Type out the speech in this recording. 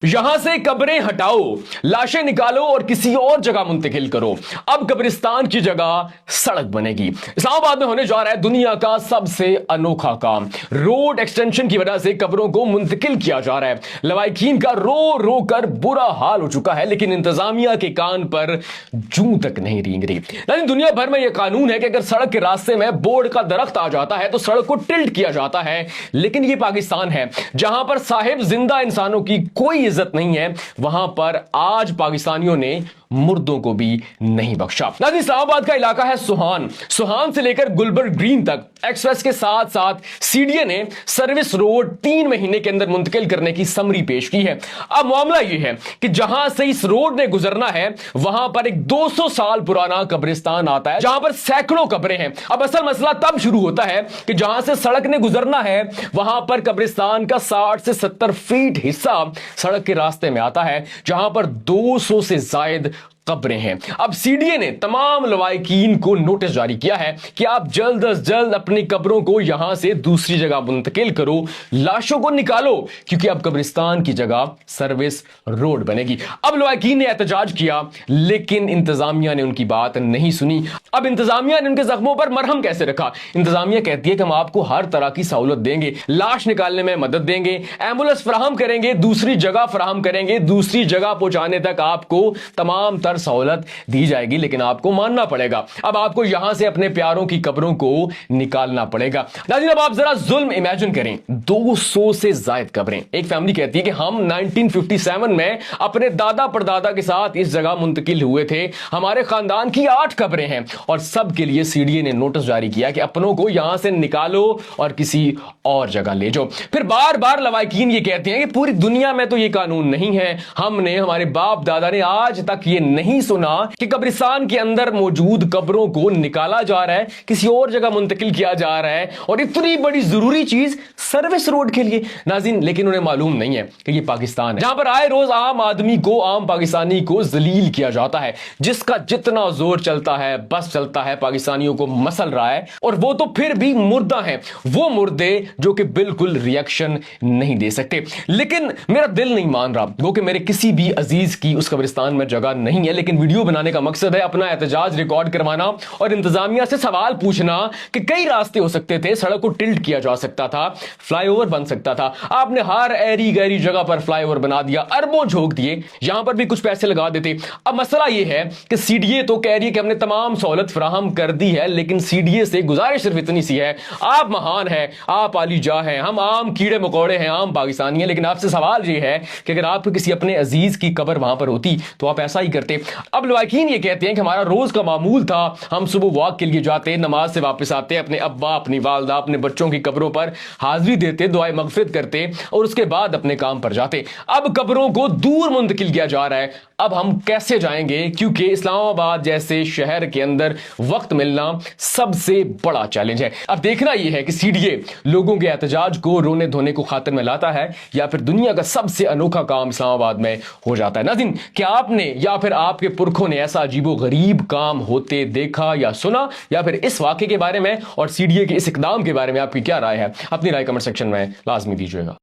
यहां से कब्रें हटाओ, लाशें निकालो और किसी और जगह मुंतकिल करो। अब कब्रिस्तान की जगह सड़क बनेगी। इस्लामाबाद में होने जा रहा है दुनिया का सबसे अनोखा काम। रोड एक्सटेंशन की वजह से कब्रों को मुंतकिल किया जा रहा है। लवाहिकीन का रो रो कर बुरा हाल हो चुका है, लेकिन इंतजामिया के कान पर जूं तक नहीं रेंग रही। यानी दुनिया भर में यह कानून है कि अगर सड़क के रास्ते में बोर्ड का दरख्त आ जाता है तो सड़क को टिल्ट किया जाता है। लेकिन यह पाकिस्तान है जहां पर साहिब जिंदा इंसानों की कोई इज्जत नहीं है, वहां पर आज पाकिस्तानियों ने मुर्दों को भी नहीं बख्शा। नाज़रीन, इस्लामाबाद का इलाका है सुहान से लेकर गुलबर्ग ग्रीन तक एक्सप्रेस के साथ साथ सीडीए ने सर्विस रोड 3 महीने के अंदर मुंतकिल करने की समरी पेश की है। अब मामला यह है कि जहां से इस रोड ने गुजरना है वहां पर एक 200 साल पुराना कब्रिस्तान आता है, जहां पर सैकड़ों कब्रें हैं। अब असल मसला तब शुरू होता है कि जहां से सड़क ने गुजरना है वहां पर कब्रिस्तान का 60 से 70 फीट हिस्सा सड़क के रास्ते में आता है, जहां पर 200 से ज्यादा कब्रें हैं। अब सीडीए ने तमाम लवाहिकीन को नोटिस जारी किया है कि आप जल्द अज जल्द अपनी कब्रों को यहां से दूसरी जगह मुंतकिल करो, लाशों को निकालो, क्योंकि अब कब्रिस्तान की जगह सर्विस रोड बनेगी। अब लवाहिकीन ने एहतजाज किया, लेकिन इंतजामिया ने उनकी बात नहीं सुनी। अब इंतजामिया ने उनके जख्मों पर मरहम कैसे रखा? इंतजामिया कहती है कि हम आपको हर तरह की सहूलत देंगे, लाश निकालने में मदद देंगे, एम्बुलेंस फराहम करेंगे, दूसरी जगह फराहम करेंगे, दूसरी जगह पहुंचाने तक आपको तमाम तर सहूलत दी जाएगी, लेकिन आपको मानना पड़ेगा। अब आपको यहां से अपने प्यारों की कब्रों को निकालना पड़ेगा। नाज़रीन, अब आप जरा जुल्म इमेजिन करें, 200 से ज्यादा कब्रें। एक फैमिली कहती है कि हम 1957 में अपने दादा परदादा के साथ इस जगह मुंतकिल हुए थे, हमारे खानदान की 8 कब्रें हैं, और सब के लिए सीडीए ने नोटिस जारी किया कि अपनों को यहां से निकालो और किसी और जगह ले जाओ। फिर बार बार लवाहिकीन ये कहते हैं कि पूरी दुनिया में तो ये कानून नहीं है, हमने, हमारे बाप दादा ने आज तक ये नहीं सुना कि कब्रिस्तान के अंदर मौजूद कब्रों को निकाला जा रहा है, किसी और जगह मुंतकिल किया जा रहा है, और इतनी बड़ी जरूरी चीज सर्विस रोड के लिए। नाज़रीन, लेकिन उन्हें मालूम नहीं है कि ये पाकिस्तान है, जहां पर आए रोज आम आदमी को, आम पाकिस्तानी को जलील किया जाता है। जिसका जितना जोर चलता है, बस चलता है, पाकिस्तानियों को मसल रहा है, और वो तो फिर भी मुर्दा है, वो मुर्दे जो कि बिल्कुल रिएक्शन नहीं दे सकते। लेकिन मेरा दिल नहीं मान रहा, वो कि मेरे किसी भी अजीज की उस कब्रिस्तान में जगह नहीं है, लेकिन वीडियो बनाने का मकसद है अपना एहतजाज रिकॉर्ड करवाना और इंतजामिया से सवाल पूछना कि कई रास्ते हो सकते थे, सड़क को टिल्ट किया जा सकता था, फ्लाईओवर बन सकता था, आपने हर ऐरी गैरी जगह पर फ्लाईओवर बना दिया, अरबों झोंक दिए, यहां पर भी कुछ पैसे लगा देते। अब मसला यह है कि सीडीए तो कह रही है कि हमने तमाम सहूलत फराहम कर दी है, लेकिन सीडीए से गुजारिश सिर्फ इतनी सी है, आप महान है, आप आली जा है, हम आम कीड़े मकोड़े हैं, आम पाकिस्तानी हैं, लेकिन आपसे सवाल यह है कि अगर आपको किसी अपने अजीज की कब्र वहां पर होती तो आप ऐसा ही करते। अब लवाहिकीन ये कहते हैं कि हमारा रोज का मामूल था, हम सुबह वॉक के लिए जाते, नमाज से वापस आते, अपने अब्बा, अपनी वालदा, अपने बच्चों की कब्रों पर हाजिरी देते, दुआए मगफिरत करते, और उसके बाद अपने काम पर जाते। अब कब्रों को दूर मुंतकिल किया जा रहा है। अब हम कैसे जाएंगे? क्योंकि इस्लामाबाद जैसे शहर के अंदर वक्त मिलना सबसे बड़ा चैलेंज है। अब देखना यह है कि सीडीए लोगों के एहतजाज को रोने धोने को खातिर में लाता है, या फिर दुनिया का सबसे अनोखा काम इस्लामाबाद में हो जाता है। नाज़रीन, क्या आपने या फिर आपके पुरखों ने ऐसा अजीबो गरीब काम होते देखा या सुना? या फिर इस वाक़े के बारे में और सीडीए के इस इकदाम के बारे में आपकी क्या राय है? अपनी राय कमेंट सेक्शन में लाजमी दीजिएगा।